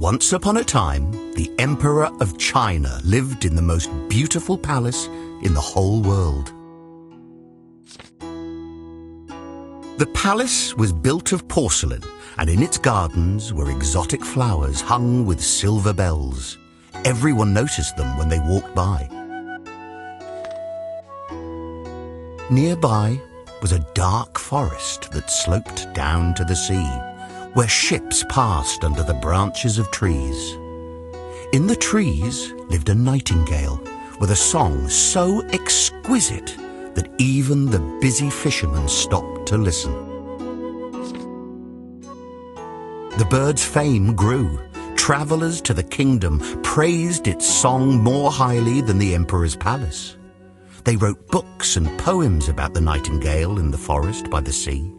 Once upon a time, the Emperor of China lived in the most beautiful palace in the whole world. The palace was built of porcelain, and in its gardens were exotic flowers hung with silver bells. Everyone noticed them when they walked by. Nearby was a dark forest that sloped down to the sea, where ships passed under the branches of trees. In the trees lived a nightingale with a song so exquisite that even the busy fishermen stopped to listen. The bird's fame grew. Travellers to the kingdom praised its song more highly than the emperor's palace. They wrote books and poems about the nightingale in the forest by the sea.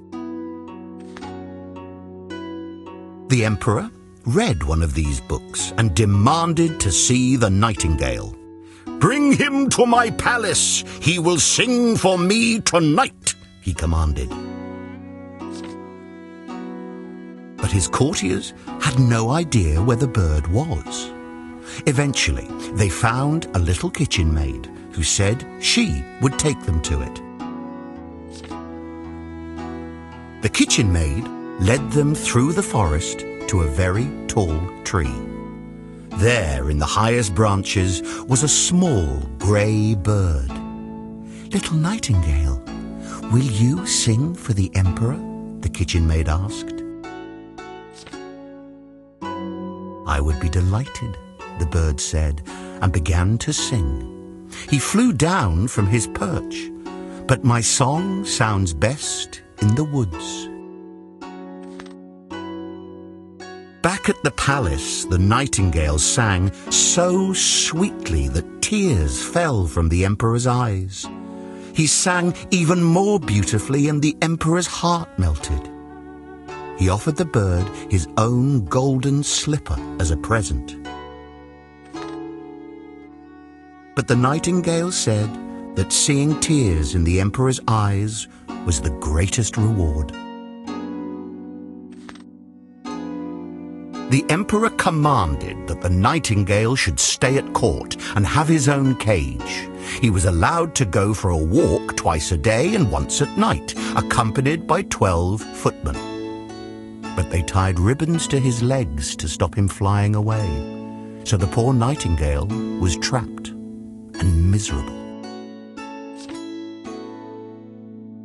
The emperor read one of these books and demanded to see the nightingale. "Bring him to my palace. He will sing for me tonight," he commanded. But his courtiers had no idea where the bird was. Eventually, they found a little kitchen maid who said she would take them to it. The kitchen maid led them through the forest to a very tall tree. There, in the highest branches, was a small grey bird. "Little nightingale, will you sing for the emperor?" the kitchen maid asked. "I would be delighted," the bird said, and began to sing. He flew down from his perch, "But my song sounds best in the woods." Back at the palace, the nightingale sang so sweetly that tears fell from the emperor's eyes. He sang even more beautifully, and the emperor's heart melted. He offered the bird his own golden slipper as a present. But the nightingale said that seeing tears in the emperor's eyes was the greatest reward. The emperor commanded that the nightingale should stay at court and have his own cage. He was allowed to go for a walk twice a day and once at night, accompanied by 12 footmen. But they tied ribbons to his legs to stop him flying away, so the poor nightingale was trapped and miserable.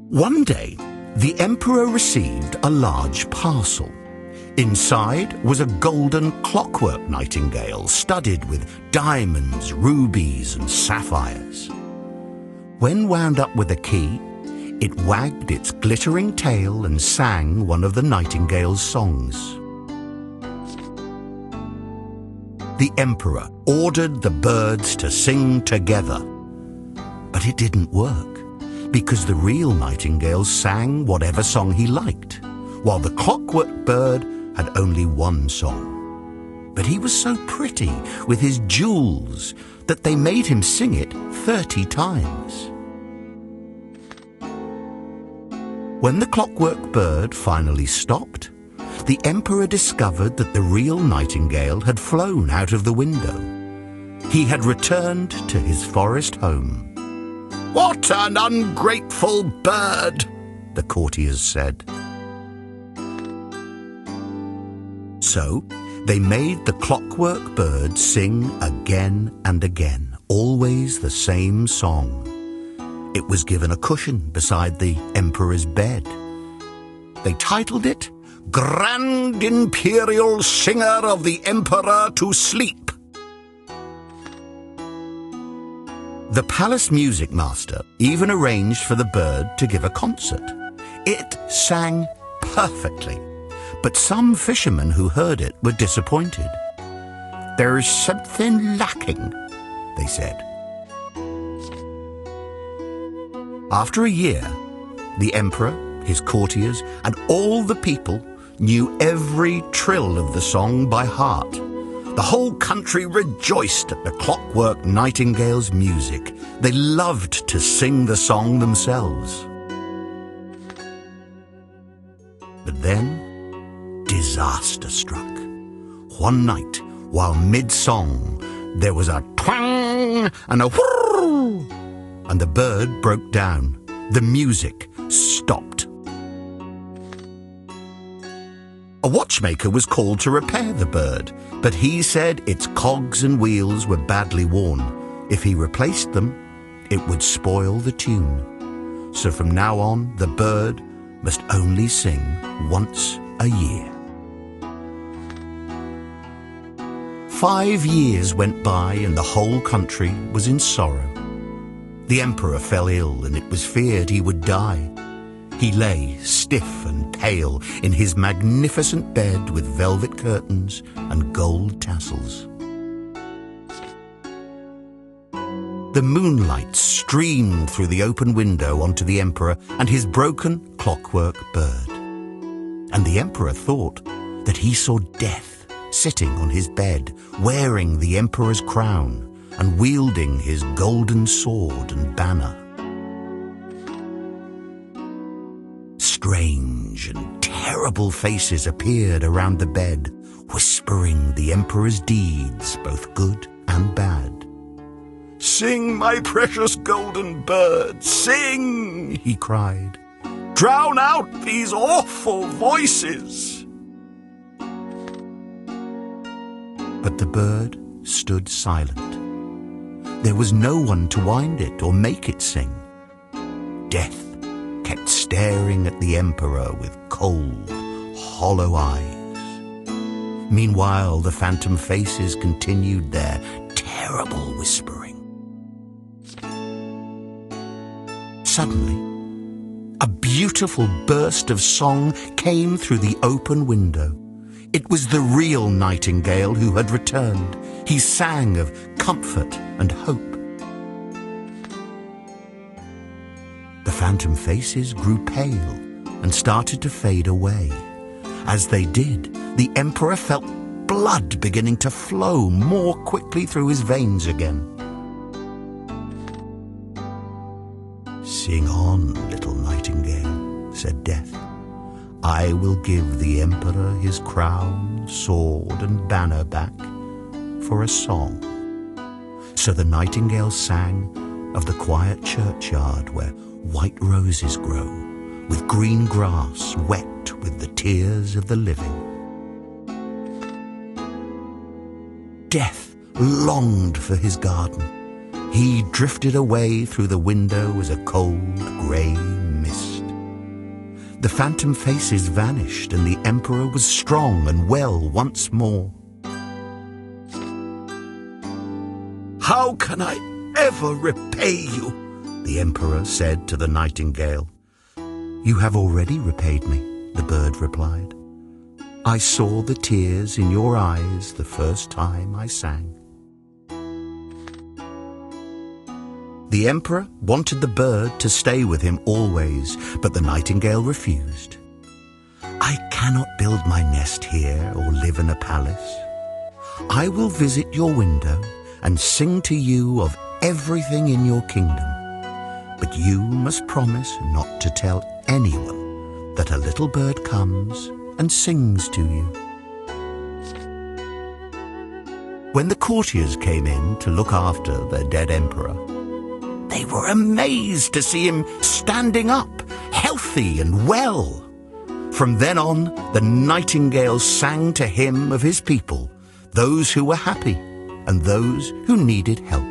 One day, the emperor received a large parcel. Inside was a golden clockwork nightingale studded with diamonds, rubies, and sapphires. When wound up with a key, it wagged its glittering tail and sang one of the nightingale's songs. The emperor ordered the birds to sing together, but it didn't work, because the real nightingale sang whatever song he liked, while the clockwork bird had only one song. But he was so pretty with his jewels that they made him sing it 30 times. When the clockwork bird finally stopped, the emperor discovered that the real nightingale had flown out of the window. He had returned to his forest home. "What an ungrateful bird!" the courtiers said. So they made the clockwork bird sing again and again, always the same song. It was given a cushion beside the emperor's bed. They titled it "Grand Imperial Singer of the Emperor to Sleep." The palace music master even arranged for the bird to give a concert. It sang perfectly, but some fishermen who heard it were disappointed. "There's something lacking," they said. After a year, the emperor, his courtiers, and all the people knew every trill of the song by heart. The whole country rejoiced at the clockwork nightingale's music. They loved to sing the song themselves. But then disaster struck. one night, while mid-song, there was a twang and a whirr, and the bird broke down. The music stopped. A watchmaker was called to repair the bird, but he said its cogs and wheels were badly worn. If he replaced them, it would spoil the tune. So from now on, the bird must only sing once a year. 5 years went by and the whole country was in sorrow. The emperor fell ill and it was feared he would die. He lay stiff and pale in his magnificent bed with velvet curtains and gold tassels. The moonlight streamed through the open window onto the emperor and his broken clockwork bird. And the emperor thought that he saw Death sitting on his bed, wearing the emperor's crown and wielding his golden sword and banner. Strange and terrible faces appeared around the bed, whispering the emperor's deeds, both good and bad. "Sing, my precious golden bird, sing!" he cried. "Drown out these awful voices!" But the bird stood silent. There was no one to wind it or make it sing. Death kept staring at the emperor with cold, hollow eyes. Meanwhile, the phantom faces continued their terrible whispering. Suddenly, a beautiful burst of song came through the open window. It was the real Nightingale who had returned. He sang of comfort and hope. The phantom faces grew pale and started to fade away. As they did, the emperor felt blood beginning to flow more quickly through his veins again. "Sing on, little Nightingale," said Death. "I will give the emperor his crown, sword and banner back for a song." So the Nightingale sang of the quiet churchyard where white roses grow, with green grass wet with the tears of the living. Death longed for his garden. He drifted away through the window as a cold, grey mist. The phantom faces vanished and the emperor was strong and well once more. "How can I ever repay you?" the emperor said to the Nightingale. "You have already repaid me," the bird replied. "I saw the tears in your eyes the first time I sang." The emperor wanted the bird to stay with him always, but the Nightingale refused. "I cannot build my nest here or live in a palace. I will visit your window and sing to you of everything in your kingdom. But you must promise not to tell anyone that a little bird comes and sings to you." When the courtiers came in to look after their dead emperor, they were amazed to see him standing up, healthy and well. From then on, the Nightingale sang to him of his people, those who were happy and those who needed help.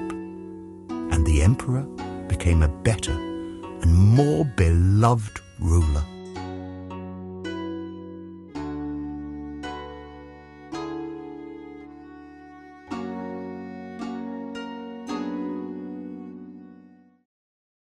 And the emperor became a better and more beloved ruler.